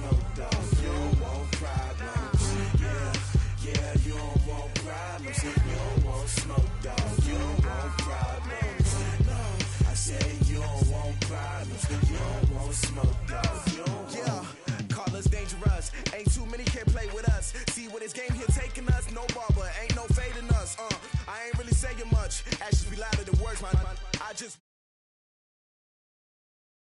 smoke, dog. You don't want problems. Yeah, you don't want problems. You don't want smoke, dog. You don't want problems. No, I said you don't want problems. You don't want smoke, dog. You don't want. Call us dangerous. Ain't too many can play with us. See what this game here taking us. No barber, ain't no fading us. I ain't really saying much. Actions be louder than words, man. I just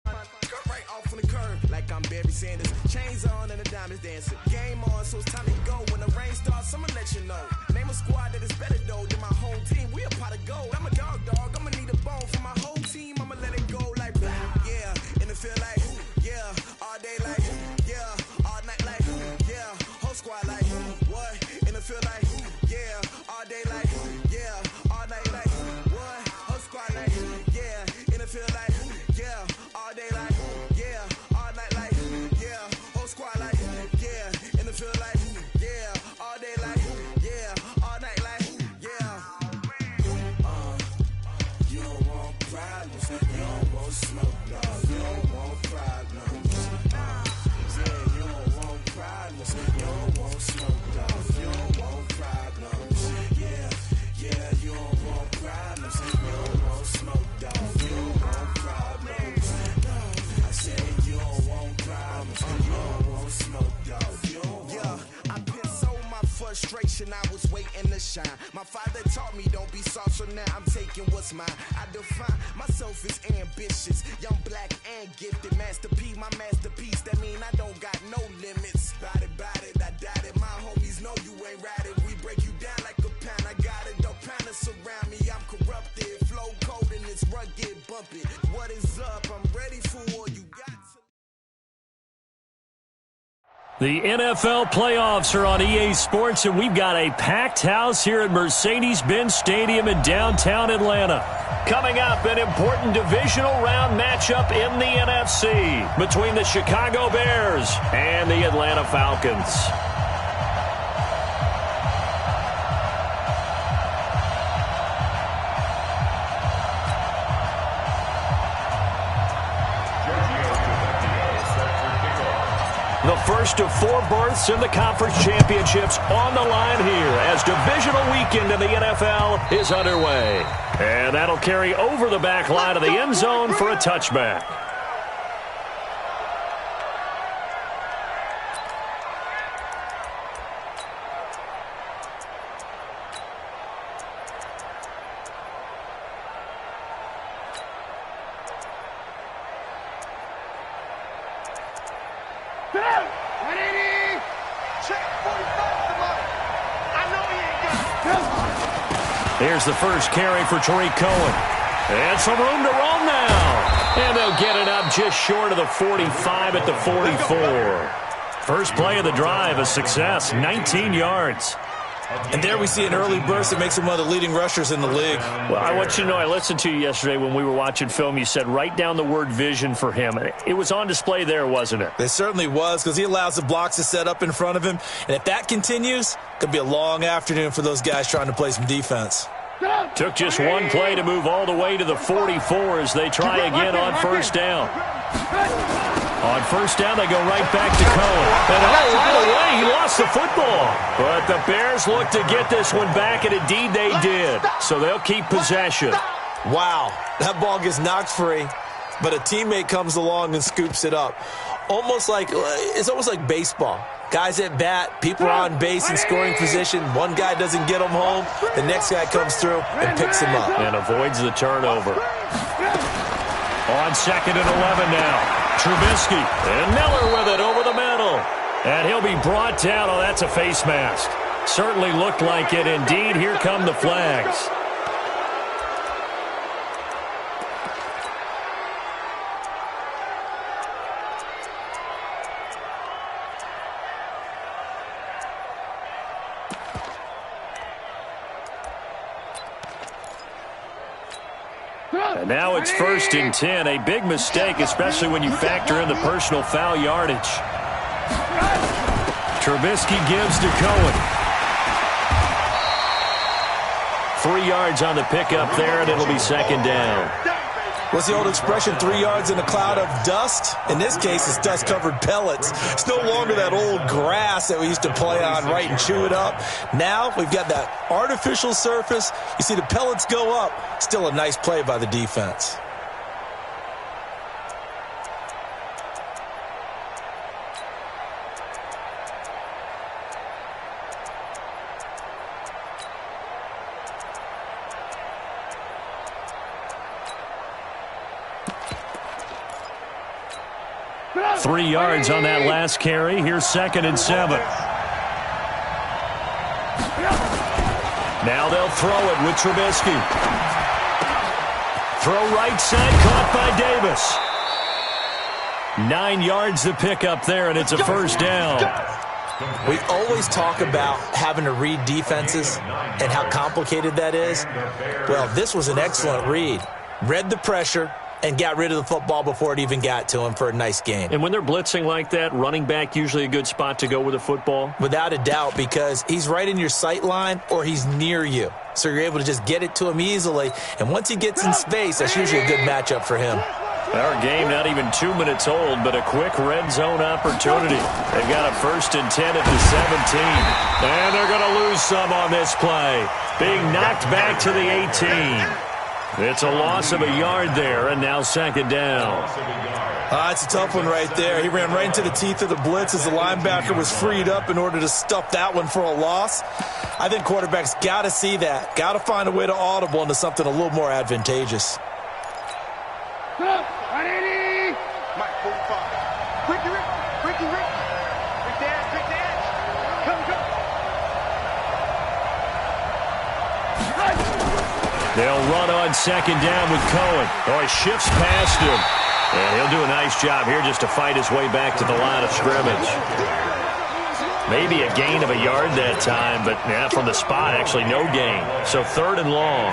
cut right off on the curb like I'm Barry Sanders. Chains on and the diamonds dancing. Game on, so it's time to go. When the rain starts, I'ma let you know. Name a squad that is better though than my home team. We a pot of gold. I'm a dog. I'ma need a bone for my whole team. I'ma let it go like yeah. In the field like yeah. All day like yeah. All night like yeah. Whole squad like what? In the field like yeah. All day like yeah. All night like what? Whole squad like yeah. In the field like yeah. All day like yeah. All night like yeah. Whole squad like yeah. In the field like yeah. All day like yeah. All night like yeah. You don't want problems. You don't want smoke, dog. You don't want problems. Yeah, you don't want problems. You don't want smoke, dog. You don't want problems. Yeah, you don't want problems. You don't want smoke, dog. You don't want problems. No, I said you don't want problems. You don't want smoke, dog. You don't want. I put so my frustration. I was waiting to shine. My father taught me don't be soft, so now I'm taking what's mine. I define myself as ambitious, young, black, and gifted. Master P, my masterpiece. That mean I don't got no limits. Bout it, I doubt it. My homies know you ain't ride it. We break you down like a pound. I got it, don't pound us around me. I'm corrupted, flow cold and it's rugged, bumpy. What is up? I'm ready for all you got to. The NFL playoffs are on EA Sports, and we've got a packed house here at Mercedes-Benz Stadium in downtown Atlanta. Coming up, an important divisional round matchup in the NFC between the Chicago Bears and the Atlanta Falcons. The first of 4 berths in the conference championships on the line here as divisional weekend in the NFL is underway. And that'll carry over the back line of the end zone for a touchback. Here's the first carry for Tariq Cohen. And some room to roam now. And they'll get it up just short of the 45 at the 44. First play of the drive, a success, 19 yards. And there we see an early burst that makes him one of the leading rushers in the league. Well, I want you to know, I listened to you yesterday when we were watching film. You said write down the word vision for him. It was on display there, wasn't it? It certainly was, because he allows the blocks to set up in front of him. And if that continues, it could be a long afternoon for those guys trying to play some defense. Took just one play to move all the way to the 44 as they try again on first down. On first down, they go right back to Cohen. And right away, he lost the football. But the Bears look to get this one back, and indeed they did. So they'll keep possession. Wow, that ball gets knocked free, but a teammate comes along and scoops it up. It's almost like baseball. Guys at bat, people are on base in scoring position. One guy doesn't get him home. The next guy comes through and picks him up. And avoids the turnover. On second and 11 now. Trubisky. And Miller with it over the middle. And he'll be brought down. Oh, that's a face mask. Certainly looked like it. Indeed, here come the flags. And now it's 1st and 10. A big mistake, especially when you factor in the personal foul yardage. Trubisky gives to Cohen. 3 yards on the pickup there, and it'll be 2nd down. What's the old expression, 3 yards in a cloud of dust? In this case, it's dust-covered pellets. It's no longer that old grass that we used to play on, right, and chew it up. Now we've got that artificial surface. You see the pellets go up. Still a nice play by the defense. Three yards on that last carry. Here's 2nd and 7. Now they'll throw it with Trubisky. Throw right side, caught by Davis. 9 yards to pick up there, and it's a first down. We always talk about having to read defenses and how complicated that is. Well, this was an excellent read. Read the pressure and got rid of the football before it even got to him for a nice gain. And when they're blitzing like that, running back usually a good spot to go with a football? Without a doubt, because he's right in your sight line or he's near you. So you're able to just get it to him easily. And once he gets in space, that's usually a good matchup for him. Our game not even 2 minutes old, but a quick red zone opportunity. They've got a 1st and 10 at the 17. And they're going to lose some on this play. Being knocked back to the 18. It's a loss of a yard there, and now 2nd down. It's a tough one right there. He ran right into the teeth of the blitz as the linebacker was freed up in order to stuff that one for a loss. I think quarterbacks got to see that. Got to find a way to audible into something a little more advantageous. They'll run on 2nd down with Cohen. Oh, he shifts past him. And he'll do a nice job here just to fight his way back to the line of scrimmage. Maybe a gain of a yard that time, but yeah, from the spot, actually no gain. So 3rd and long.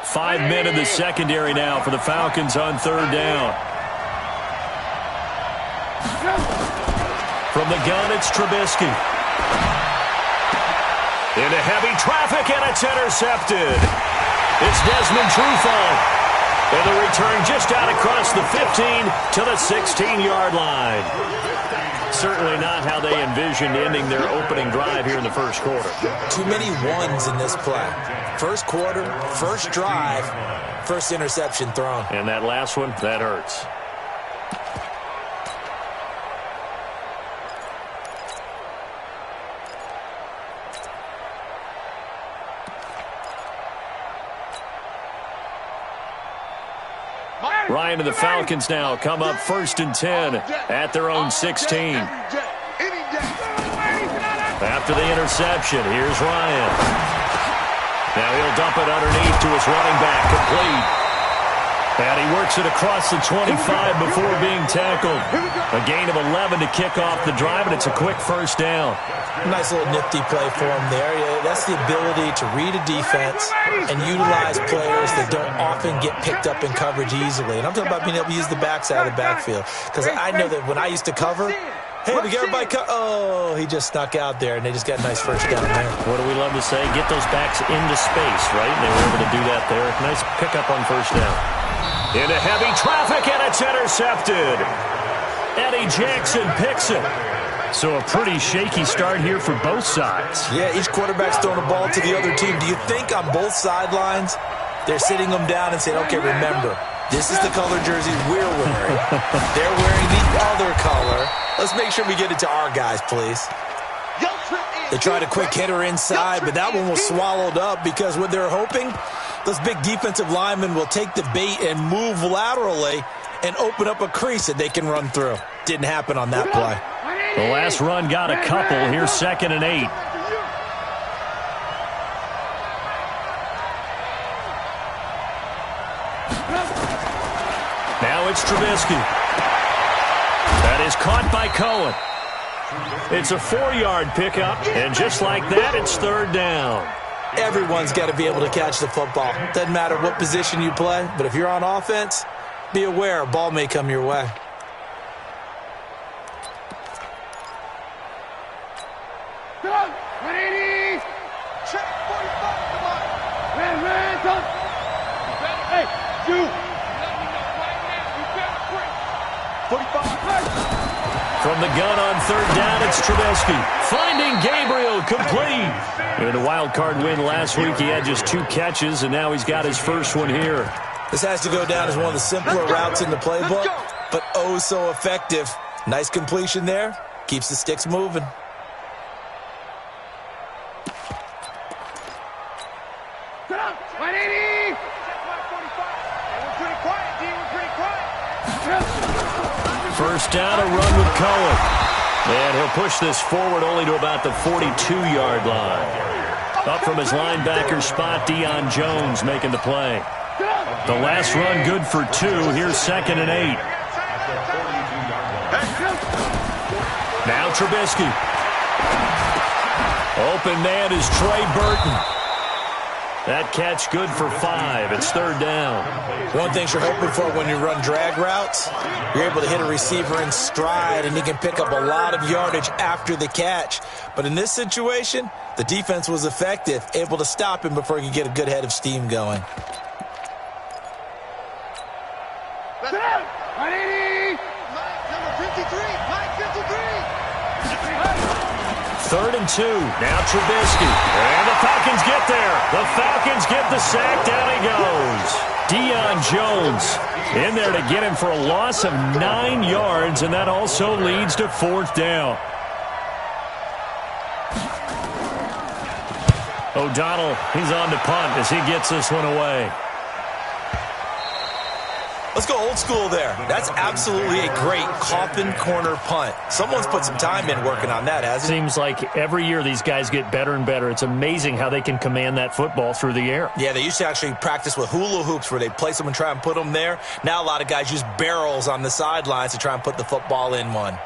5 men in the secondary now for the Falcons on 3rd down. From the gun, it's Trubisky. Into heavy traffic, and it's intercepted. It's Desmond Trufant. And the return just out across the 15 to the 16-yard line. Certainly not how they envisioned ending their opening drive here in the first quarter. Too many ones in this play. First quarter, first drive, first interception thrown. And that last one, that hurts. Ryan and the Falcons now come up 1st and 10 at their own 16. After the interception, here's Ryan. Now he'll dump it underneath to his running back, complete. And he works it across the 25 before being tackled. A gain of 11 to kick off the drive, and it's a quick first down. Nice little nifty play for him there. Yeah, that's the ability to read a defense and utilize players that don't often get picked up in coverage easily. And I'm talking about being able to use the backside of the backfield. Because I know that when I used to cover, hey, we got everybody oh, he just snuck out there, and they just got a nice first down there. What do we love to say? Get those backs into space, right? And they were able to do that there. Nice pickup on first down. Into heavy traffic, and it's intercepted. Eddie Jackson picks it. So a pretty shaky start here for both sides. Yeah, each quarterback's throwing a ball to the other team. Do you think on both sidelines they're sitting them down and saying, okay, remember, this is the color jerseys we're wearing. They're wearing the other color. Let's make sure we get it to our guys, please. They tried a quick hitter inside, but that one was swallowed up because what they're hoping, those big defensive linemen will take the bait and move laterally and open up a crease that they can run through. Didn't happen on that play. The last run got a couple. Here's 2nd and 8. Now it's Trubisky. That is caught by Cohen. It's a 4-yard pickup, and just like that, it's 3rd down. Everyone's got to be able to catch the football. Doesn't matter what position you play, but if you're on offense, be aware a ball may come your way. From the gun on third down, it's Trubisky. Finding Gabriel, complete. In a wild card win last week, he had just 2 catches, and now he's got his first one here. This has to go down as one of the simpler routes in the playbook, but oh so effective. Nice completion there. Keeps the sticks moving. First down, a run with Cohen. And he'll push this forward only to about the 42-yard line. Up from his linebacker spot, Deion Jones making the play. The last run good for 2. Here's 2nd and 8. Now Trubisky. Open man is Trey Burton. That catch good for 5. It's 3rd down. One thing you're hoping for when you run drag routes, you're able to hit a receiver in stride, and he can pick up a lot of yardage after the catch. But in this situation, the defense was effective, able to stop him before he could get a good head of steam going. Third and 2. Now Trubisky. And the Falcons get there. The Falcons get the sack. Down he goes. Deion Jones in there to get him for a loss of 9 yards, and that also leads to 4th down. O'Donnell, he's on to punt as he gets this one away. Let's go old school there. That's absolutely a great coffin corner punt. Someone's put some time in working on that, hasn't he? Seems like every year these guys get better and better. It's amazing how they can command that football through the air. Yeah, they used to actually practice with hula hoops where they place them and try and put them there. Now a lot of guys use barrels on the sidelines to try and put the football in one.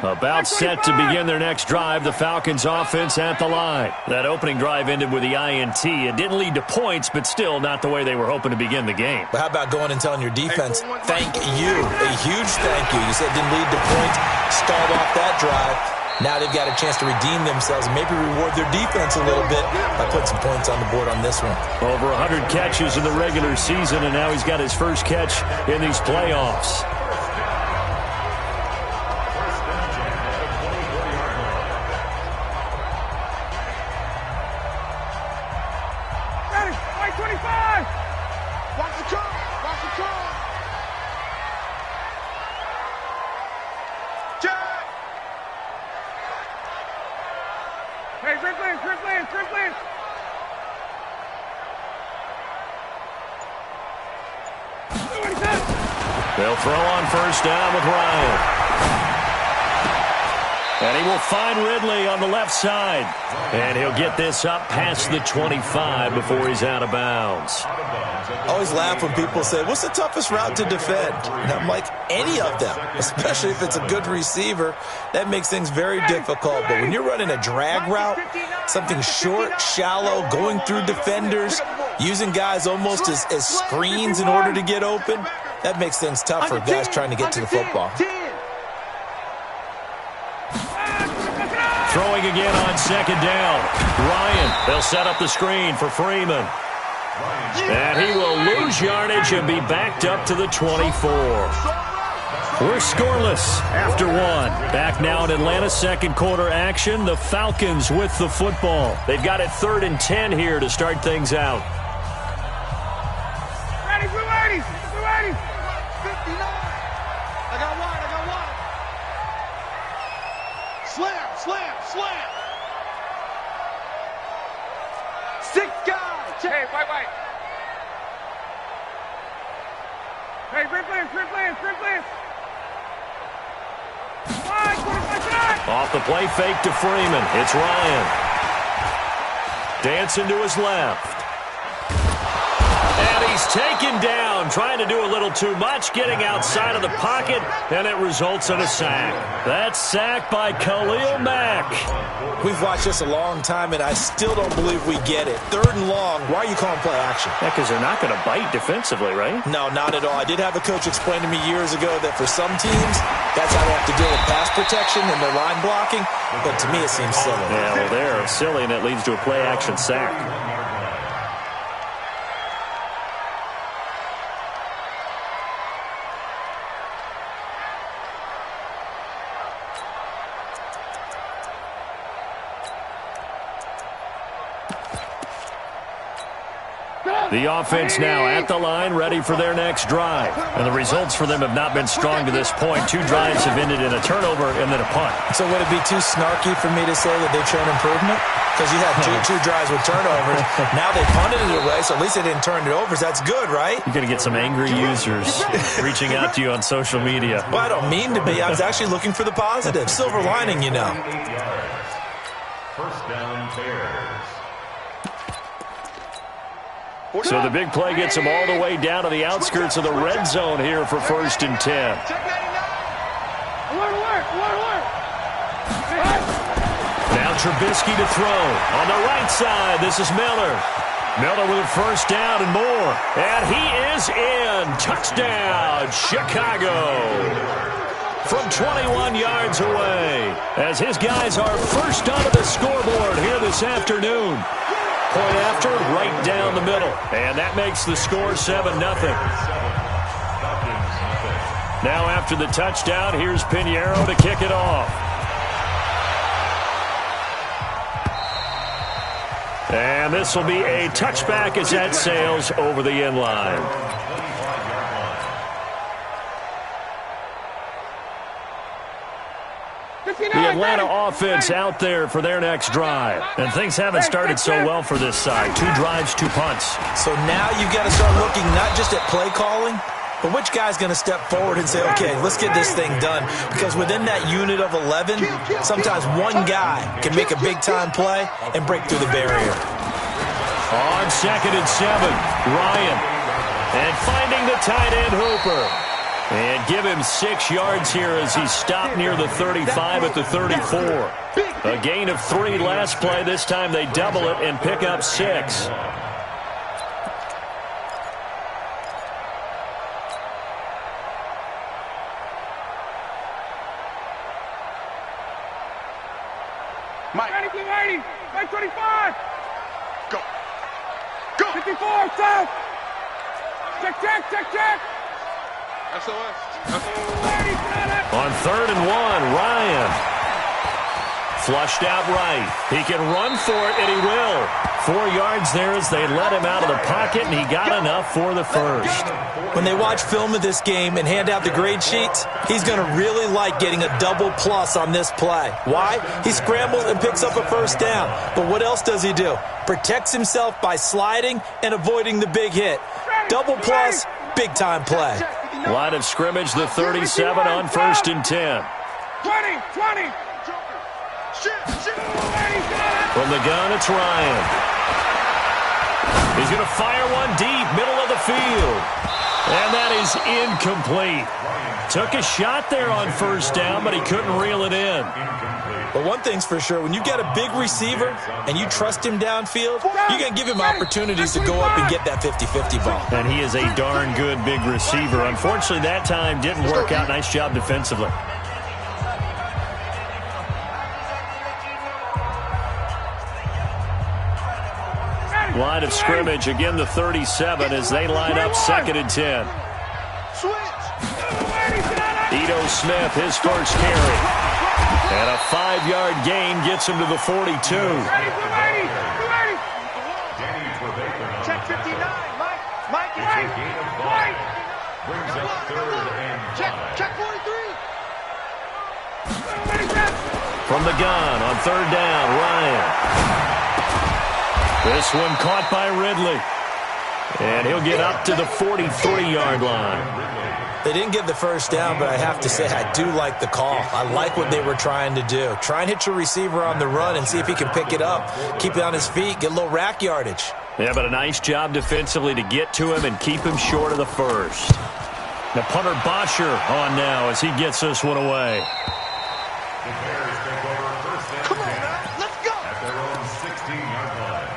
About set to begin their next drive, the Falcons offense at the line. That opening drive ended with the INT. It didn't lead to points, but still not the way they were hoping to begin the game. But how about going and telling your defense, thank you, a huge thank you. You said it didn't lead to points, start off that drive. Now they've got a chance to redeem themselves and maybe reward their defense a little bit by putting some points on the board on this one. Over 100 catches in the regular season, and now he's got his first catch in these playoffs. They'll throw on first down with Ryan. And he will find Ridley on the left side. And he'll get this up past the 25 before he's out of bounds. I always laugh when people say, what's the toughest route to defend? And I'm like, any of them, especially if it's a good receiver. That makes things very difficult. But when you're running a drag route, something short, shallow, going through defenders, using guys almost as screens in order to get open, that makes things tough for guys trying to get to the football. Throwing again on second down. Ryan, they'll set up the screen for Freeman. And he will lose yardage and be backed up to the 24. We're scoreless after 1. Back now in Atlanta's second quarter action. The Falcons with the football. They've got it 3rd and 10 here to start things out. Ready, we're ready. We're ready. 59. I got one. Slam. 6 guys. Hey, wait. Hey, sprint plans. Off the play fake to Freeman. It's Ryan. Dancing to his left. And he's taken down, trying to do a little too much, getting outside of the pocket, and it results in a sack. That's sacked by Khalil Mack. We've watched this a long time, and I still don't believe we get it. 3rd and long, why are you calling play action? Yeah, because they're not going to bite defensively, right? No, not at all. I did have a coach explain to me years ago that for some teams, that's how they have to deal with pass protection and their line blocking, but to me it seems silly. Yeah, well, they're silly, and it leads to a play action sack. The offense now at the line, ready for their next drive. And the results for them have not been strong to this point. 2 drives have ended in a turnover and then a punt. So would it be too snarky for me to say that they've shown improvement? Because you had two drives with turnovers. Now they punted it away, so at least they didn't turn it over. So that's good, right? You're going to get some angry users reaching out to you on social media. Well, I don't mean to be. I was actually looking for the positive. Silver lining, you know. First down, Bears. So the big play gets them all the way down to the outskirts of the red zone here for 1st and 10. Now Trubisky to throw. On the right side, this is Miller. Miller with a first down and more. And he is in. Touchdown, Chicago. From 21 yards away. As his guys are first onto the scoreboard here this afternoon. Point after, right down the middle. And that makes the score 7-0. Now after the touchdown, here's Pinheiro to kick it off. And this will be a touchback as that sails over the end line. The Atlanta offense out there for their next drive. And things haven't started so well for this side. 2 drives, 2 punts. So now you've got to start looking not just at play calling, but which guy's going to step forward and say, okay, let's get this thing done. Because within that unit of 11, sometimes one guy can make a big-time play and break through the barrier. On 2nd and 7, Ryan. And finding the tight end, Hooper. And give him 6 yards here as he stopped near the 35 at the 34. A gain of 3 last play. This time they double it and pick up 6. Mike 80, Mike 25. Go. Go. 54, south. Check. SOS. On 3rd and 1, Ryan. Flushed out right. He can run for it, and he will. 4 yards there as they let him out of the pocket, and he got enough for the first. When they watch film of this game and hand out the grade sheets, he's going to really like getting a double plus on this play. Why? He scrambles and picks up a first down. But what else does he do? Protects himself by sliding and avoiding the big hit. Double plus, big-time play. Line of scrimmage, the 37 on 1st and 10. 20. From the gun, it's Ryan. He's going to fire one deep, middle of the field. And that is incomplete. Took a shot there on 1st down, but he couldn't reel it in. But one thing's for sure, when you get a big receiver and you trust him downfield, you're going to give him opportunities to go up and get that 50-50 ball. And he is a darn good big receiver. Unfortunately, that time didn't work out. Nice job defensively. Line of scrimmage, again the 37 as they line up 2nd and 10. Ito Smith, his first carry. And a 5-yard gain gets him to the 42. Check 59, Mike. Brings up 3rd and 5. Check 43. From the gun on 3rd down, Ryan. This one caught by Ridley. And he'll get up to the 43-yard line. They didn't get the first down, but I have to say I do like the call. I like what they were trying to do. Try and hit your receiver on the run and see if he can pick it up. Keep it on his feet, get a little rack yardage. Yeah, but a nice job defensively to get to him and keep him short of the first. The punter Bosher on now as he gets this one away. Come on, man. Let's go. At their own 16-yard line.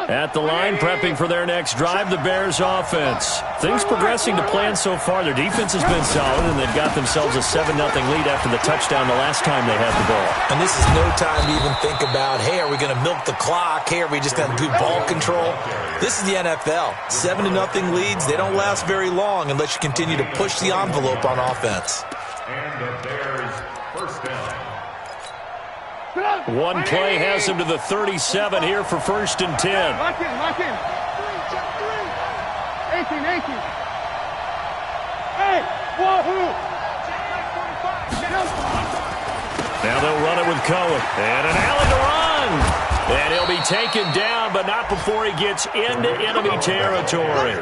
At the line, prepping for their next drive, the Bears offense. Things progressing to plan so far. Their defense has been solid, and they've got themselves a 7-0 lead after the touchdown the last time they had the ball. And this is no time to even think about, hey, are we going to milk the clock? Hey, are we just going to do ball control? This is the NFL. 7-0 leads, they don't last very long unless you continue to push the envelope on offense. And the Bears first down. One play has him to the 37 here for 1st and 10. Lock in. 18. Hey, whoa. Now they'll run it with Cohen. And an alley to run. And he'll be taken down, but not before he gets into enemy territory.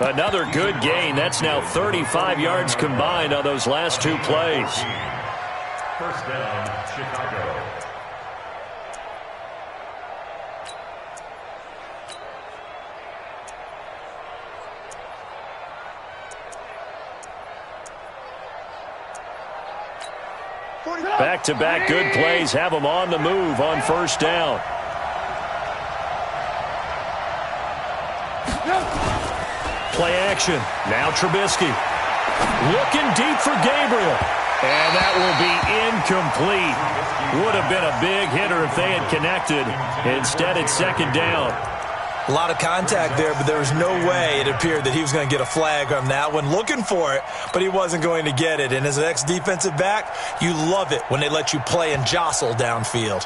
Another good gain. That's now 35 yards combined on those last 2 plays. First down, Chicago. Back-to-back good plays have them on the move on 1st down. Play action. Now Trubisky. Looking deep for Gabriel. And that will be incomplete. Would have been a big hitter if they had connected. Instead, it's 2nd down. A lot of contact there, but there was no way it appeared that he was going to get a flag on that one. Looking for it, but he wasn't going to get it. And as an ex-defensive back, you love it when they let you play and jostle downfield.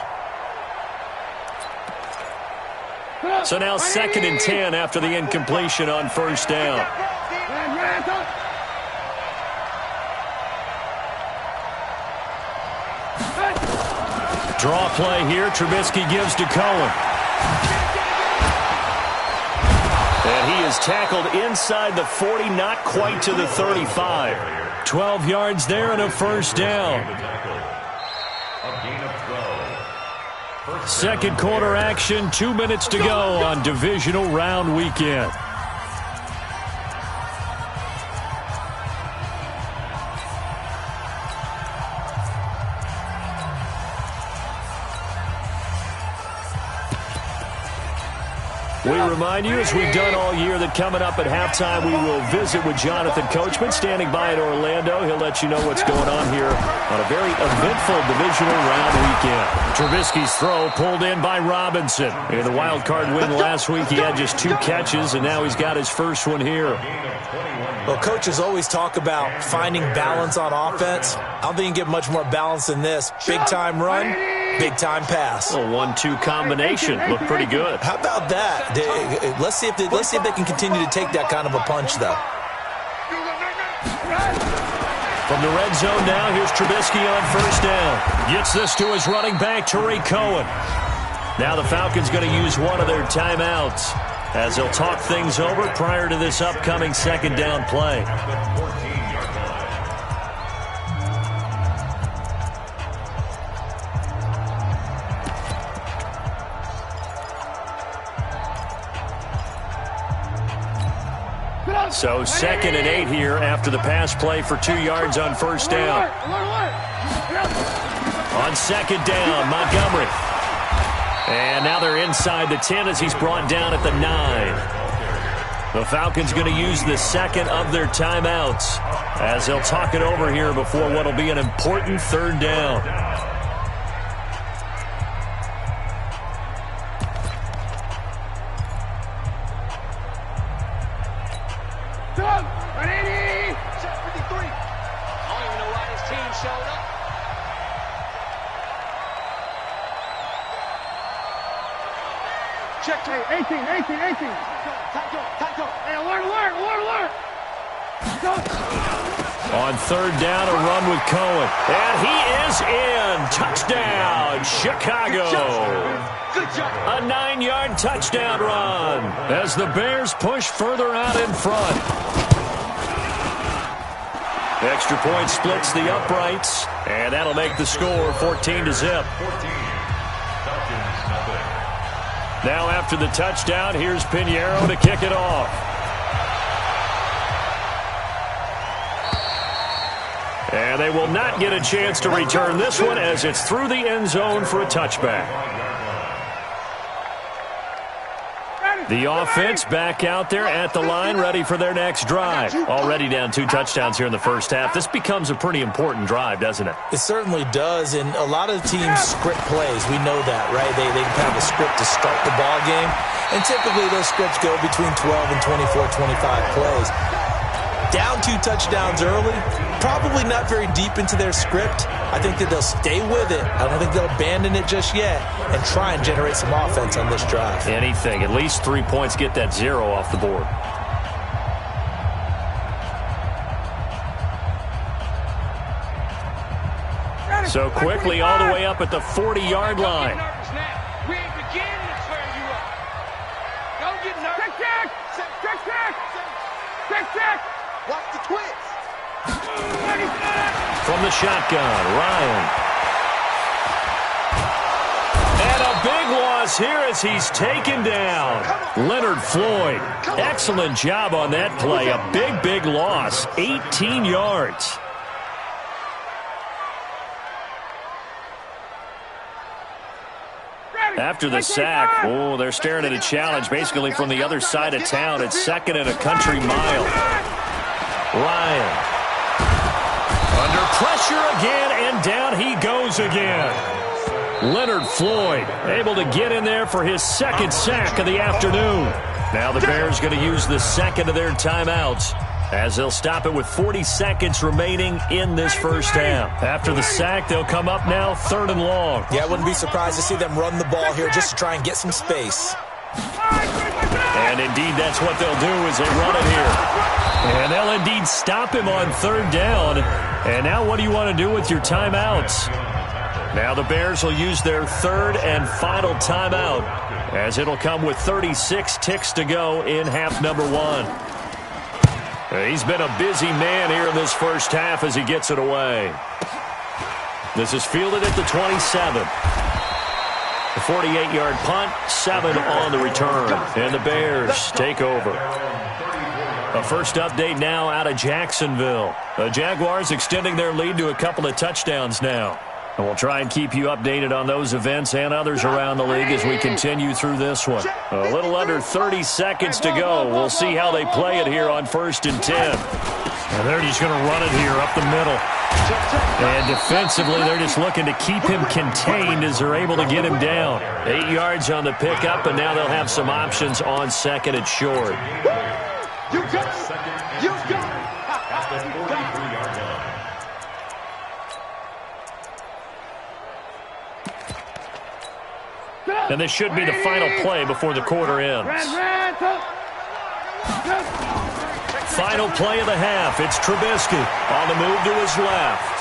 So now 2nd and 10 after the incompletion on 1st down. Draw play here. Trubisky gives to Cohen. And he is tackled inside the 40, not quite to the 35. 12 yards there and a 1st down. Second quarter action, 2 minutes to go on divisional round weekend. We remind you, as we've done all year, that coming up at halftime, we will visit with Jonathan Coachman, standing by in Orlando. He'll let you know what's going on here on a very eventful divisional round weekend. Trubisky's throw pulled in by Robinson. In the wild card win last week, he had just 2 catches, and now he's got his first one here. Well, coaches always talk about finding balance on offense. I don't think you can get much more balance than this. Big-time run, big-time pass. A 1-2 combination. Looked pretty good. How about that? Let's see if they can continue to take that kind of a punch, though. From the red zone now, here's Trubisky on 1st down. Gets this to his running back, Tariq Cohen. Now the Falcons going to use one of their timeouts as they'll talk things over prior to this upcoming 2nd down play. So 2nd and 8 here after the pass play for 2 yards on 1st down. On 2nd down, Montgomery. And now they're inside the 10 as he's brought down at the 9. The Falcons going to use the 2nd of their timeouts as they'll talk it over here before what will be an important 3rd down. Check. Hey, 18. Hey, alert. On 3rd down, a run with Cohen. And he is in. Touchdown, Chicago. A 9-yard touchdown run as the Bears push further out in front. Extra point splits the uprights, and that'll make the score 14-0. Now after the touchdown, here's Pinheiro to kick it off. And they will not get a chance to return this one as it's through the end zone for a touchback. The offense back out there at the line, ready for their next drive. Already down 2 touchdowns here in the first half. This becomes a pretty important drive, doesn't it? It certainly does, and a lot of teams script plays. We know that, right? They have a script to start the ball game, and typically those scripts go between 12 and 24, 25 plays. Down 2 touchdowns early, probably not very deep into their script. I think that they'll stay with it. I don't think they'll abandon it just yet and try and generate some offense on this drive. Anything, at least 3 points, get that 0 off the board. So quickly all the way up at the 40-yard line. We ain't beginning to swear you up. Don't get nervous. Check. Watch the twist. From the shotgun, Ryan. And a big loss here as he's taken down. Leonard Floyd, excellent job on that play. A big loss, 18 yards. After the sack, they're staring at a challenge basically from the other side of town. It's 2nd and a country mile. Ryan. Under pressure again, and down he goes again. Leonard Floyd able to get in there for his 2nd sack of the afternoon. Now the Bears going to use the 2nd of their timeouts, as they'll stop it with 40 seconds remaining in this first half. After the sack, they'll come up now 3rd and long. Yeah, I wouldn't be surprised to see them run the ball here just to try and get some space. And indeed, that's what they'll do as they run it here. And they'll indeed stop him on 3rd down. And now what do you want to do with your timeouts? Now the Bears will use their 3rd and final timeout, as it'll come with 36 ticks to go in half number 1. He's been a busy man here in this first half as he gets it away. This is fielded at the 27. The 48-yard punt, 7 on the return. And the Bears take over. A first update now out of Jacksonville. The Jaguars extending their lead to a couple of touchdowns now. And we'll try and keep you updated on those events and others around the league as we continue through this one. A little under 30 seconds to go. We'll see how they play it here on 1st and 10. And they're just going to run it here up the middle. And defensively, they're just looking to keep him contained as they're able to get him down. 8 yards on the pickup, and now they'll have some options on 2nd and short. You got it. And this should be the final play before the quarter ends. Final play of the half. It's Trubisky on the move to his left.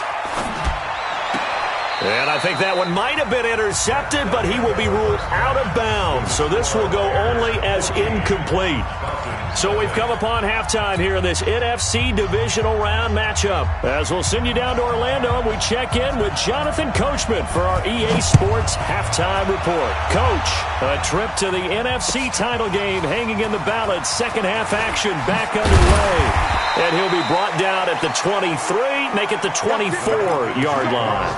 And I think that one might have been intercepted, but he will be ruled out of bounds. So this will go only as incomplete. So we've come upon halftime here in this NFC divisional round matchup. As we'll send you down to Orlando, we check in with Jonathan Coachman for our EA Sports halftime report. Coach, a trip to the NFC title game hanging in the balance. Second half action back underway. And he'll be brought down at the 23, make it the 24-yard line.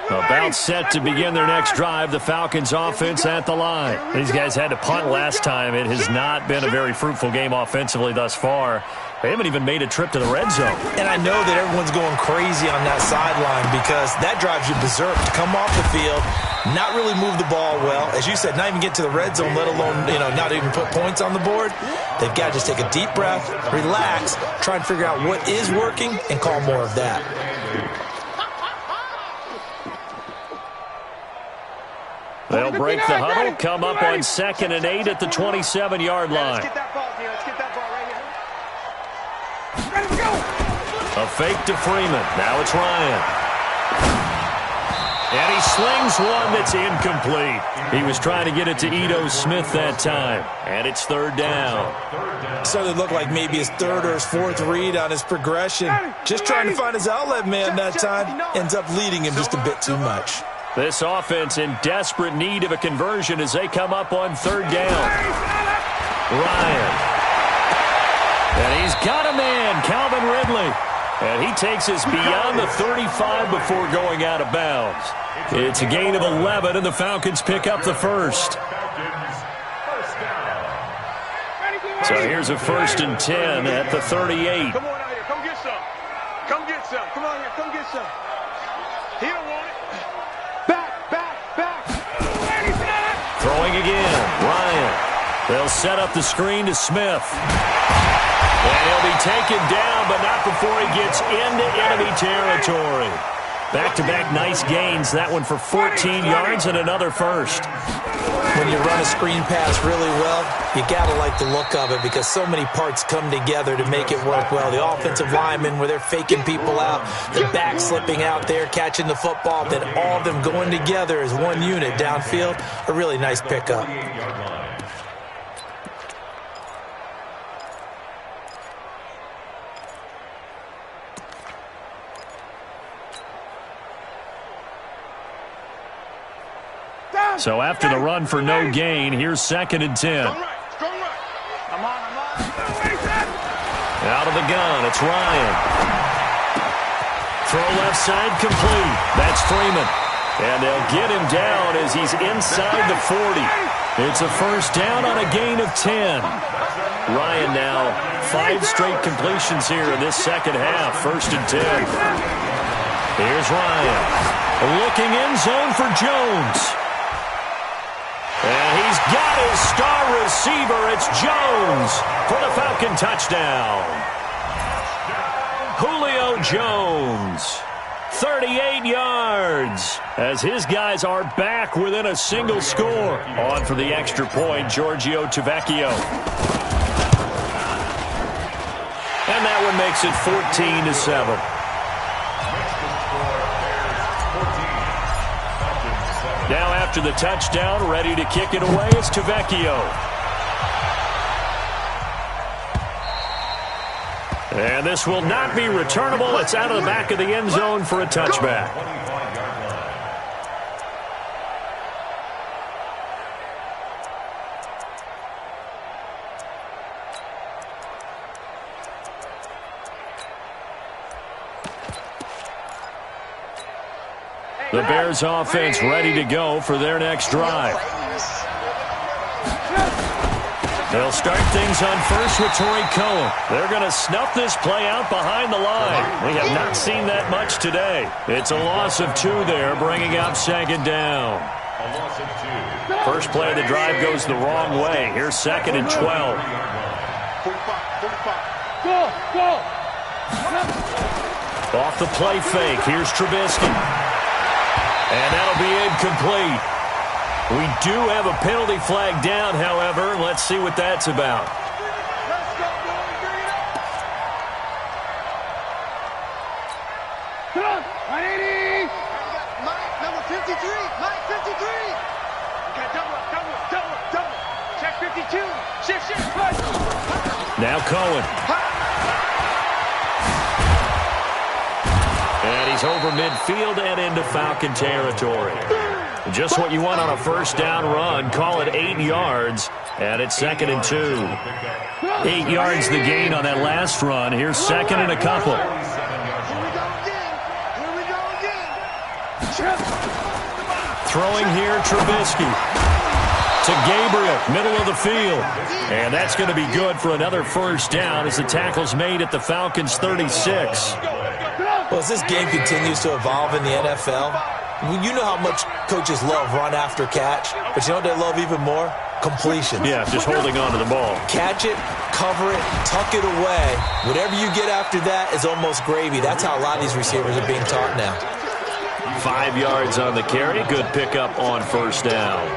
About set to begin their next drive, the Falcons offense at the line. These guys had to punt last time. It has not been a very fruitful game offensively thus far. They haven't even made a trip to the red zone. And I know that everyone's going crazy on that sideline because that drives you berserk to come off the field, not really move the ball well. As you said, not even get to the red zone, let alone, not even put points on the board. They've got to just take a deep breath, relax, try and figure out what is working, and call more of that. They'll break the huddle, come up on 2nd and 8 at the 27-yard line. Let's get that ball here. Let's get that ball right here. Ready to go. A fake to Freeman. Now it's Ryan. And he slings one that's incomplete. He was trying to get it to Ito Smith that time. And it's 3rd down. So it looked like maybe his 3rd or his 4th read on his progression. Just trying to find his outlet man that time. Ends up leading him just a bit too much. This offense in desperate need of a conversion as they come up on 3rd down. Ryan. And he's got a man, Calvin Ridley. And he takes us beyond the 35 before going out of bounds. It's a gain of 11, and the Falcons pick up the first. So here's a 1st and 10 at the 38. Come on out here. Come get some. Come get some. Come on here. Come get some. He don't want it. Back. Throwing again. Ryan. They'll set up the screen to Smith. And he'll be taken down, but not before he gets into enemy territory. Back-to-back nice gains. That one for 14 yards and another first. When you run a screen pass really well, you got to like the look of it because so many parts come together to make it work well. The offensive linemen, where they're faking people out, the back slipping out there, catching the football, then all of them going together as one unit downfield. A really nice pickup. So after the run for no gain, here's 2nd and 10. Strong right. I'm on. Out of the gun, it's Ryan. Throw left side complete. That's Freeman. And they'll get him down as he's inside the 40. It's a first down on a gain of 10. Ryan now 5 straight completions here in this second half. 1st and 10. Here's Ryan. Looking in zone for Jones. And he's got his star receiver. It's Jones for the Falcon touchdown. Julio Jones, 38 yards, as his guys are back within a single score. On for the extra point, JulioJonesin2's. And that one makes it 14-7. Now after the touchdown, ready to kick it away is Tavecchio. And this will not be returnable. It's out of the back of the end zone for a touchback. The Bears offense ready to go for their next drive. They'll start things on first with Torrey Cohen. They're going to snuff this play out behind the line. We have not seen that much today. It's a loss of 2 there, bringing up 2nd down. First play of the drive goes the wrong way. Here's 2nd and 12. Off the play fake. Here's Trubisky. And that'll be incomplete. We do have a penalty flag down, however. Let's see what that's about. Come on, 180. Mike, number 53. Mike, 53. Okay, double. Check 52. Shift. Now Cohen. And he's over midfield and into Falcon territory. Just what you want on a first down run. Call it 8 yards, and it's 2nd and 2. 8 yards the gain on that last run. Here's 2nd and a couple. Here we go again. Throwing here, Trubisky. To Gabriel, middle of the field. And that's going to be good for another first down as the tackle's made at the Falcons' 36. Well, as this game continues to evolve in the NFL, you know how much coaches love run after catch, but you know what they love even more? Completion. Yeah, just holding on to the ball. Catch it, cover it, tuck it away. Whatever you get after that is almost gravy. That's how a lot of these receivers are being taught now. 5 yards on the carry. Good pickup on first down.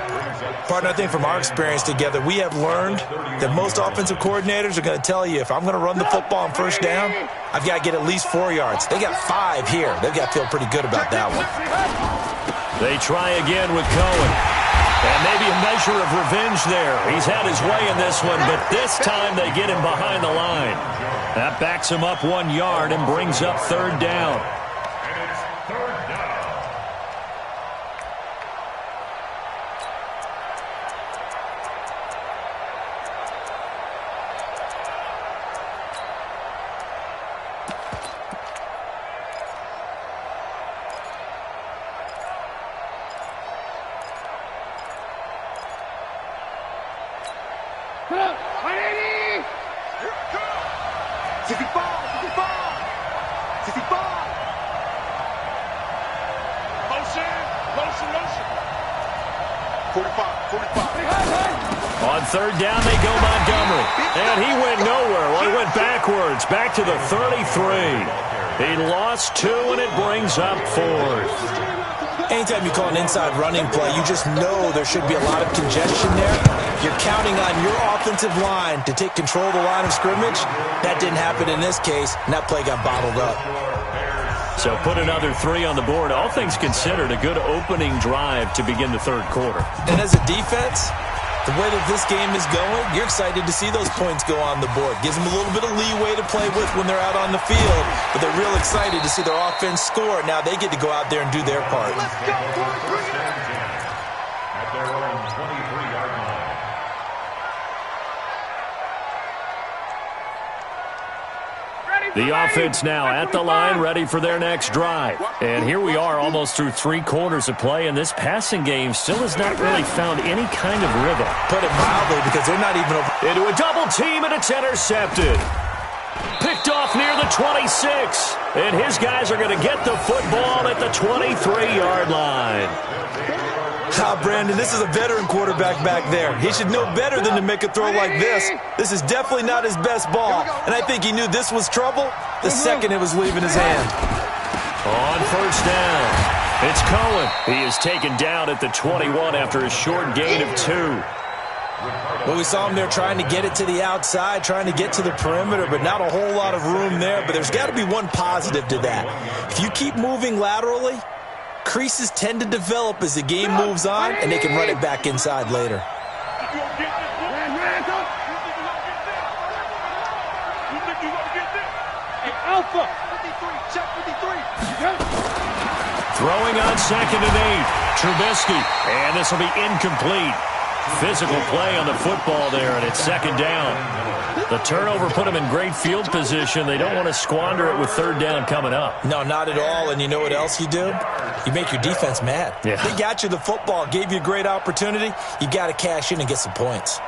Partner, I think from our experience together, we have learned that most offensive coordinators are going to tell you, if I'm going to run the football on first down, I've got to get at least 4 yards. They got 5 here. They've got to feel pretty good about that one. They try again with Cohen. And maybe a measure of revenge there. He's had his way in this one, but this time they get him behind the line. That backs him up 1 yard and brings up 3rd down. Come on, 180. 65. On third down, they go Montgomery. And he went nowhere. Well, he went backwards, back to the 33. He lost 2, and it brings up 4th. Anytime you call an inside running play, you just know there should be a lot of congestion there. You're counting on your offensive line to take control of the line of scrimmage. That didn't happen in this case, and that play got bottled up. So put another 3 on the board. All things considered, a good opening drive to begin the third quarter. And as a defense, the way that this game is going, you're excited to see those points go on the board. Gives them a little bit of leeway to play with when they're out on the field, but they're real excited to see their offense score. Now they get to go out there and do their part. Let's go, boys. Bring it. At their own 23-yard line. The offense now at the line, ready for their next drive. And here we are almost through 3 quarters of play, and this passing game still has not really found any kind of rhythm. Put it mildly, because they're not even into a double team, and it's intercepted. Picked off near the 26. And his guys are going to get the football at the 23-yard line. Brandon, this is a veteran quarterback back there. He should know better than to make a throw like this. This is definitely not his best ball, and I think he knew this was trouble the second it was leaving his hand. On first down, it's Cohen. He is taken down at the 21 after a short gain of 2. Well, we saw him there trying to get it to the outside, trying to get to the perimeter, but not a whole lot of room there. But there's got to be one positive to that. If you keep moving laterally, creases tend to develop as the game moves on, and they can run it back inside later. Alpha. 53. Check 53. Throwing on 2nd and 8. Trubisky. And this will be incomplete. Physical play on the football there, and it's 2nd down. The turnover put them in great field position. They don't want to squander it with 3rd down coming up. No, not at all. And you know what else you do? You make your defense mad. Yeah. They got you the football, gave you a great opportunity. You got to cash in and get some points.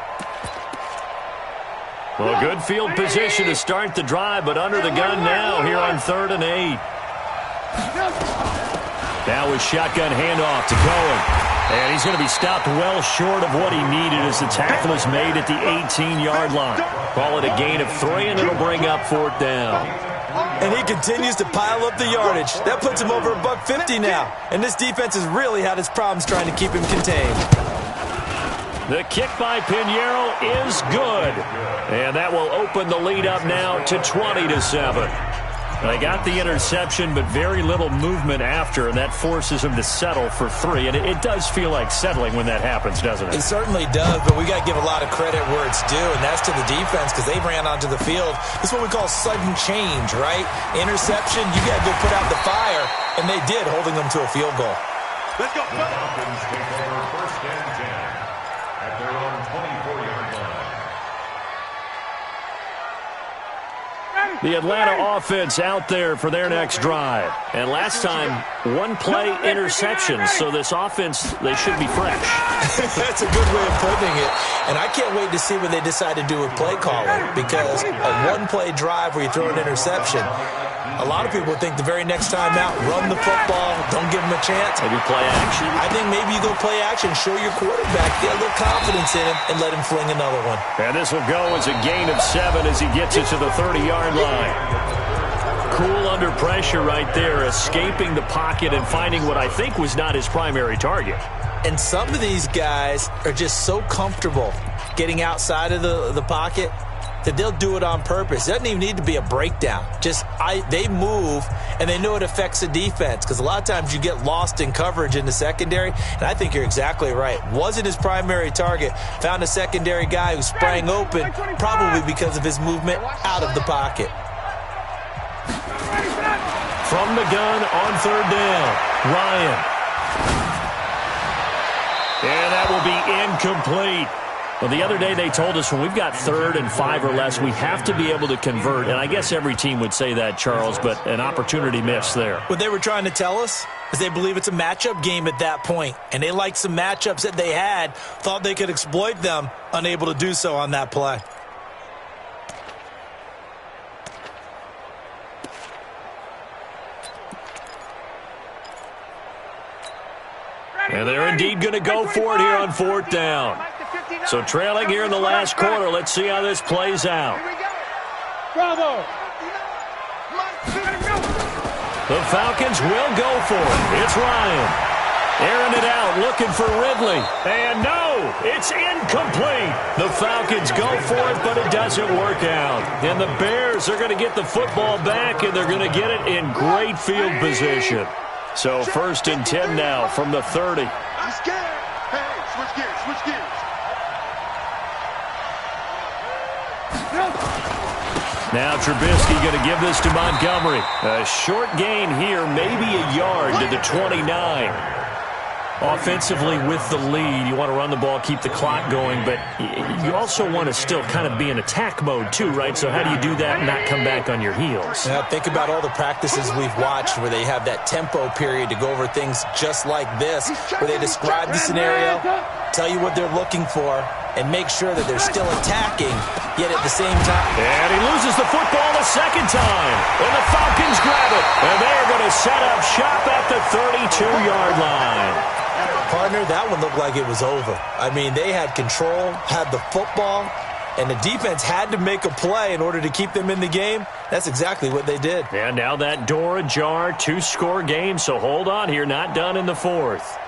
Well, good field position to start the drive, but under the gun now here on 3rd and 8. Now with shotgun handoff to Cohen. And he's going to be stopped well short of what he needed as the tackle is made at the 18-yard line. Call it a gain of 3, and it'll bring up 4th down. And he continues to pile up the yardage. That puts him over $150 now. And this defense has really had its problems trying to keep him contained. The kick by Pinheiro is good. And that will open the lead up now to 20-7. They got the interception, but very little movement after, and that forces him to settle for 3. And it does feel like settling when that happens, doesn't it? It certainly does, but we got to give a lot of credit where it's due, and that's to the defense because they ran onto the field. This is what we call sudden change, right? Interception, you got to go put out the fire, and they did, holding them to a field goal. Let's go. Falcons take over 1st and 10 at their own 24-yard line. The Atlanta offense out there for their next drive. And last time, 1-play interception. So this offense, they should be fresh. That's a good way of putting it. And I can't wait to see what they decide to do with play calling, because a 1-play drive where you throw an interception, a lot of people think the very next time out, run the football, don't give them a chance. Maybe play action. I think maybe you go play action, show your quarterback, get a little confidence in him, and let him fling another one. And this will go as a gain of 7 as he gets it to the 30-yard line. Cool under pressure right there, escaping the pocket and finding what I think was not his primary target. And some of these guys are just so comfortable getting outside of the pocket that they'll do it on purpose. It doesn't even need to be a breakdown. They move, and they know it affects the defense, because a lot of times you get lost in coverage in the secondary, and I think you're exactly right. Wasn't his primary target. Found a secondary guy who sprang open, probably because of his movement out of the pocket. From the gun on 3rd down, Ryan. And that will be incomplete. Well, the other day they told us when we've got 3rd and 5 or less, we have to be able to convert. And I guess every team would say that, Charles, but an opportunity missed there. What they were trying to tell us is they believe it's a matchup game at that point. And they liked some matchups that they had, thought they could exploit them, unable to do so on that play. And they're indeed going to go for it here on 4th down. So trailing here in the last quarter. Let's see how this plays out. Bravo. The Falcons will go for it. It's Ryan. Airing it out, looking for Ridley. And no, it's incomplete. The Falcons go for it, but it doesn't work out. And the Bears are going to get the football back, and they're going to get it in great field position. So 1st and 10 now from the 30. I'm scared. Hey, switch gears, switch gears. Now Trubisky going to give this to Montgomery. A short gain here, maybe a yard to the 29. Offensively with the lead, you want to run the ball, keep the clock going, but you also want to still kind of be in attack mode too, right? So how do you do that and not come back on your heels? Now think about all the practices we've watched where they have that tempo period to go over things just like this, where they describe the scenario, tell you what they're looking for, and make sure that they're still attacking, yet at the same time. And he loses the football the second time. And the Falcons grab it. And they're going to set up shop at the 32-yard line. Partner, that one looked like it was over. I mean, they had control, had the football, and the defense had to make a play in order to keep them in the game. That's exactly what they did. And now that door ajar, 2-score game, so hold on here, not done in the 4th.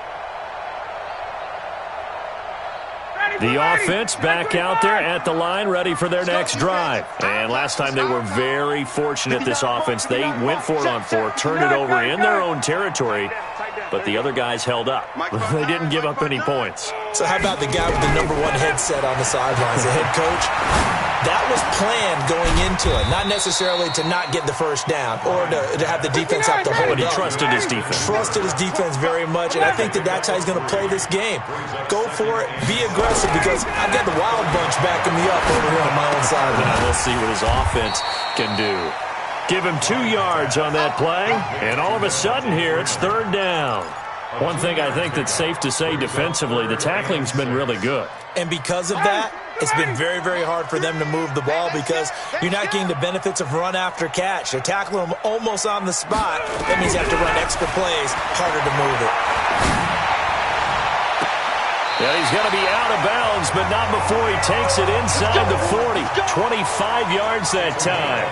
The offense back out there at the line, ready for their next drive. And last time they were very fortunate, this offense. They went for it on 4th, turned it over in their own territory, but the other guys held up. They didn't give up any points. So how about the guy with the #1 headset on the sidelines, the head coach? That was planned going into it, not necessarily to not get the first down or to have the defense have to hold up. But he trusted his defense. Trusted his defense very much, and I think that's how he's going to play this game. Go for it, be aggressive, because I've got the wild bunch backing me up over here on my own side. Now we'll see what his offense can do. Give him 2 yards on that play, and all of a sudden here it's 3rd down. One thing I think that's safe to say defensively, the tackling's been really good. And because of that, it's been very, very hard for them to move the ball because you're not getting the benefits of run after catch. They're tackling them almost on the spot. That means you have to run extra plays, harder to move it. Yeah, he's going to be out of bounds, but not before he takes it inside the 40. 25 yards that time.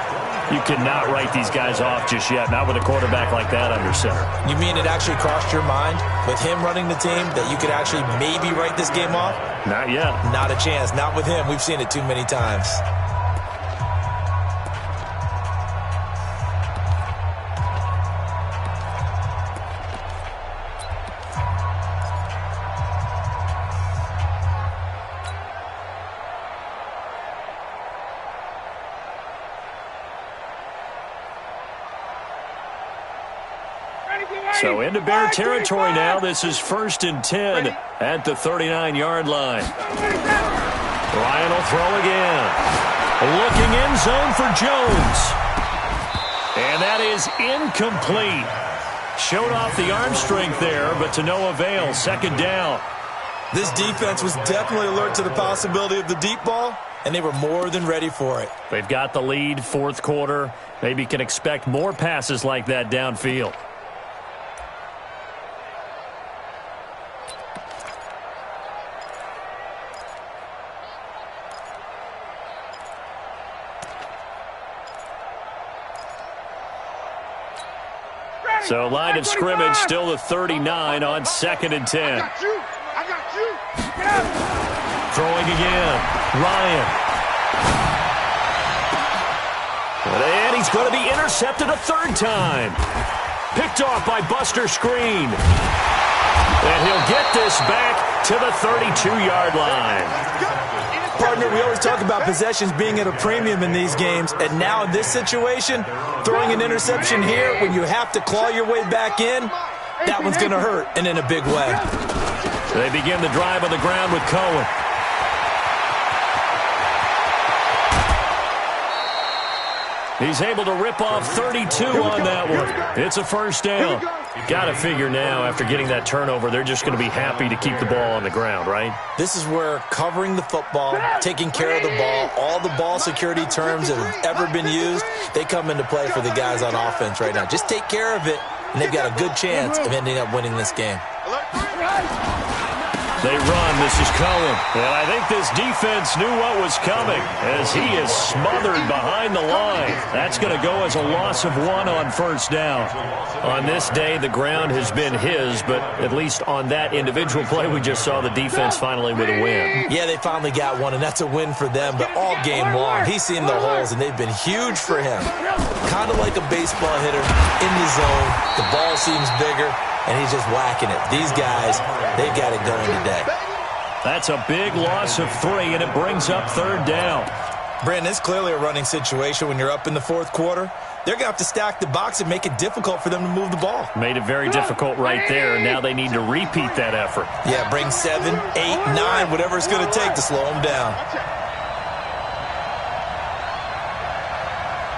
You cannot write these guys off just yet, not with a quarterback like that under center. You mean it actually crossed your mind with him running the team that you could actually maybe write this game off? Not yet. Not a chance. Not with him. We've seen it too many times. So into Bear territory now. This is 1st and 10 at the 39-yard line. Ryan will throw again. Looking end zone for Jones. And that is incomplete. Showed off the arm strength there, but to no avail. 2nd down. This defense was definitely alert to the possibility of the deep ball, and they were more than ready for it. They've got the lead, 4th quarter. Maybe can expect more passes like that downfield. So line of scrimmage still the 39 on 2nd and 10. I got you. Throwing again. Ryan. And he's going to be intercepted a 3rd time. Picked off by Buster Screen. And he'll get this back to the 32-yard line. Partner, we always talk about possessions being at a premium in these games, and now in this situation, throwing an interception here when you have to claw your way back in, that one's going to hurt, and in a big way. They begin the drive on the ground with Cohen. He's able to rip off 32 on that one. It's a 1st down. Got to figure now, after getting that turnover, they're just going to be happy to keep the ball on the ground, right? This is where covering the football, taking care of the ball, all the ball security terms that have ever been used, they come into play for the guys on offense right now. Just take care of it, and they've got a good chance of ending up winning this game. They run. This is Cohen. And I think this defense knew what was coming as he is smothered behind the line. That's going to go as a loss of 1 on first down. On this day, the ground has been his, but at least on that individual play, we just saw the defense finally with a win. Yeah, they finally got one, and that's a win for them. But all game long, he's seen the holes, and they've been huge for him. Kind of like a baseball hitter in the zone. The ball seems bigger, and he's just whacking it. These guys, they've got it going today. That's a big loss of 3, and it brings up third down. Brandon, it's clearly a running situation when you're up in the fourth quarter. They're going to have to stack the box and make it difficult for them to move the ball. Made it very difficult right there. Now they need to repeat that effort. Yeah, bring 7, 8, 9, whatever it's going to take to slow them down.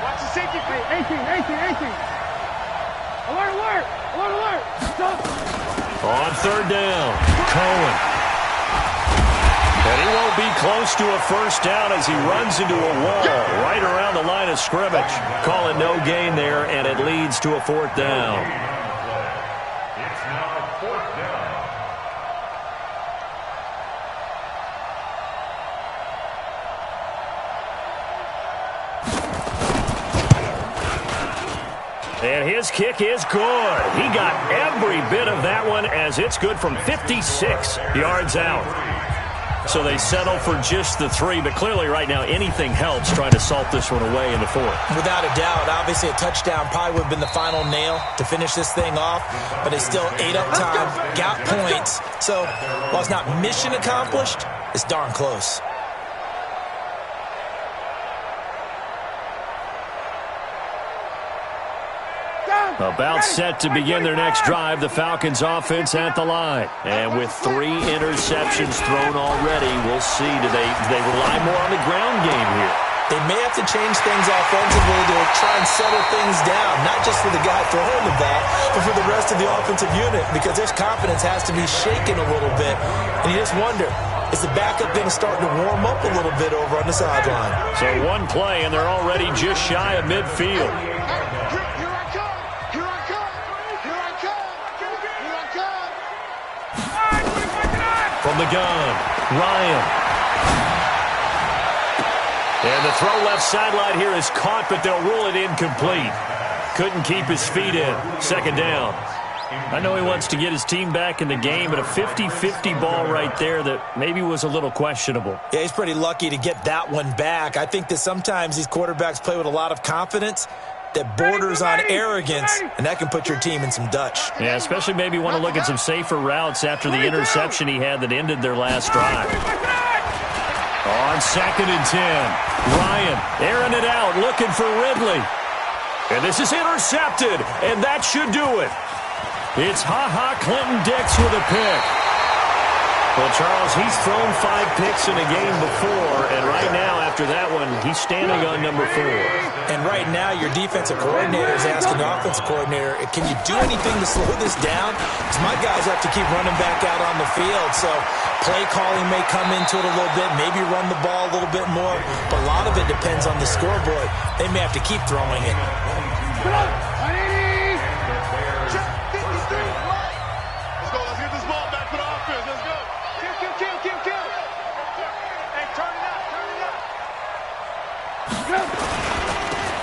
Watch the safety play. 18. Alert. On third down, Cohen. And he won't be close to a first down as he runs into a wall right around the line of scrimmage. Call it no gain there, and it leads to a fourth down. It's now fourth down. And his kick is good. He got every bit of that one as it's good from 56 yards out. So they settle for just the 3, but clearly right now anything helps trying to salt this one away in the fourth. Without a doubt, obviously a touchdown probably would have been the final nail to finish this thing off, but they still ate up time, got points. So while it's not mission accomplished, it's darn close. About set to begin their next drive, the Falcons offense at the line. And with 3 interceptions thrown already, we'll see. Do they rely more on the ground game here? They may have to change things offensively to try and settle things down, not just for the guy throwing the ball, but for the rest of the offensive unit, because their confidence has to be shaken a little bit. And you just wonder, is the backup going to start to warm up a little bit over on the sideline? So one play, and they're already just shy of midfield. From the gun, Ryan. And the throw left sideline here is caught, but they'll rule it incomplete. Couldn't keep his feet in. Second down. I know he wants to get his team back in the game, but a 50-50 ball right there that maybe was a little questionable. Yeah, he's pretty lucky to get that one back. I think that sometimes these quarterbacks play with a lot of confidence that borders on arrogance, and that can put your team in some Dutch. Yeah, especially maybe want to look at some safer routes after the interception he had that ended their last drive. On 2nd and 10, Ryan airing it out, looking for Ridley. And this is intercepted, and that should do it. It's Clinton Dix with a pick. Well, Charles, he's thrown 5 picks in a game before, and right now, after that one, he's standing on number 4. And right now, your defensive coordinator is asking the offensive coordinator, can you do anything to slow this down? Because my guys have to keep running back out on the field, so play calling may come into it a little bit, maybe run the ball a little bit more, but a lot of it depends on the scoreboard. They may have to keep throwing it.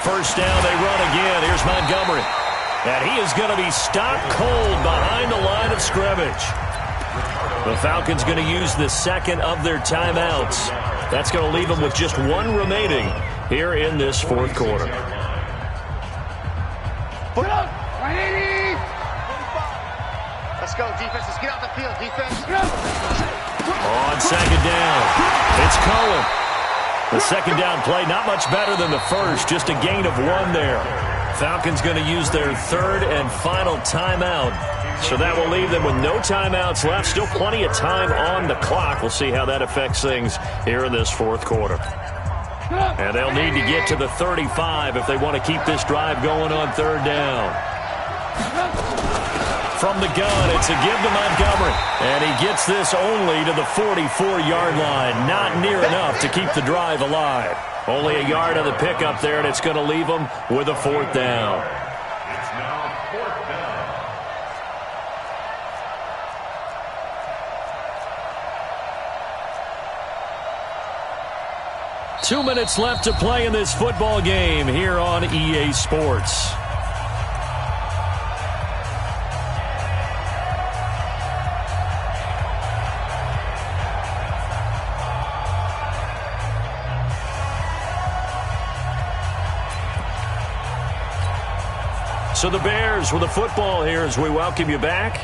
First down, they run again. Here's Montgomery. And he is going to be stopped cold behind the line of scrimmage. The Falcons going to use the second of their timeouts. That's going to leave them with just 1 remaining here in this fourth quarter. Put up! 180! Let's go, defense. Let's get out the field, defense. On second down, it's Cohen. The second down play, not much better than the first, just a gain of 1 there. Falcons going to use their 3rd and final timeout. So that will leave them with no timeouts left. Still plenty of time on the clock. We'll see how that affects things here in this fourth quarter. And they'll need to get to the 35 if they want to keep this drive going on 3rd down. From the gun, it's a give to Montgomery. And he gets this only to the 44-yard line. Not near enough to keep the drive alive. Only a yard of the pickup there, and it's going to leave them with a 4th down. It's now 4th down. 2 minutes left to play in this football game here on EA Sports. So the Bears with the football here as we welcome you back.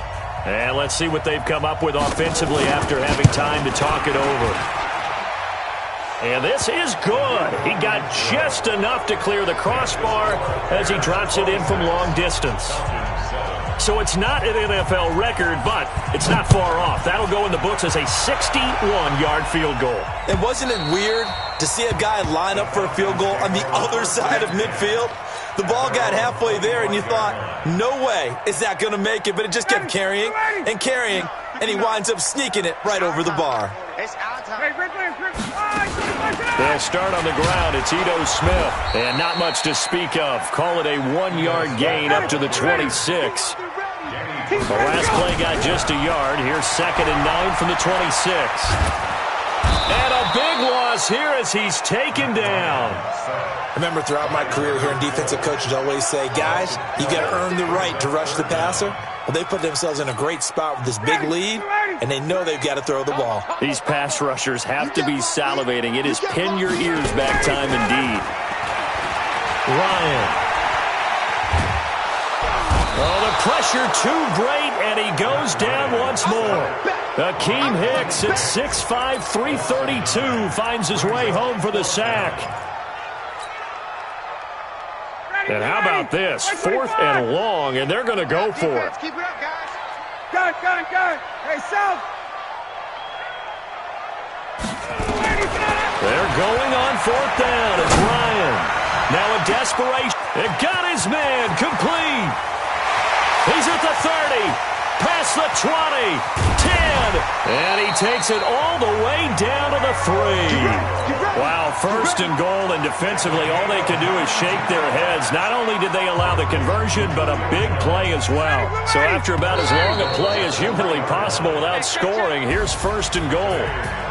And let's see what they've come up with offensively after having time to talk it over. And this is good. He got just enough to clear the crossbar as he drops it in from long distance. So it's not an NFL record, but it's not far off. That'll go in the books as a 61-yard field goal. And wasn't it weird to see a guy line up for a field goal on the other side of midfield? The ball got halfway there, and you thought, no way is that going to make it. But it just kept carrying and carrying, and he winds up sneaking it right over the bar. They'll start on the ground. It's Ito Smith, and not much to speak of. Call it a 1-yard gain up to the 26. The last play got just a yard. Here's 2nd and 9 from the 26. And a big loss here as he's taken down. Remember, throughout my career here in defensive coaches always say, guys, you got to earn the right to rush the passer. Well, they put themselves in a great spot with this big lead, and they know they've got to throw the ball. These pass rushers have to be salivating. It is pin your ears back time indeed. Ryan. Oh, the pressure too great, and he goes down once more. Akeem Hicks at 6'5", 332 finds his way home for the sack. And how about this? 4th and long, and they're going to go for it. Keep it up, guys. Go. Hey, South. They're going on 4th down. It's Ryan. Now in desperation. It got his man complete. He's at the 30. Past the 20, 10, and he takes it all the way down to the 3. Wow, 1st and goal, and defensively all they can do is shake their heads. Not only did they allow the conversion, but a big play as well. So after about as long a play as humanly possible without scoring, here's 1st and goal.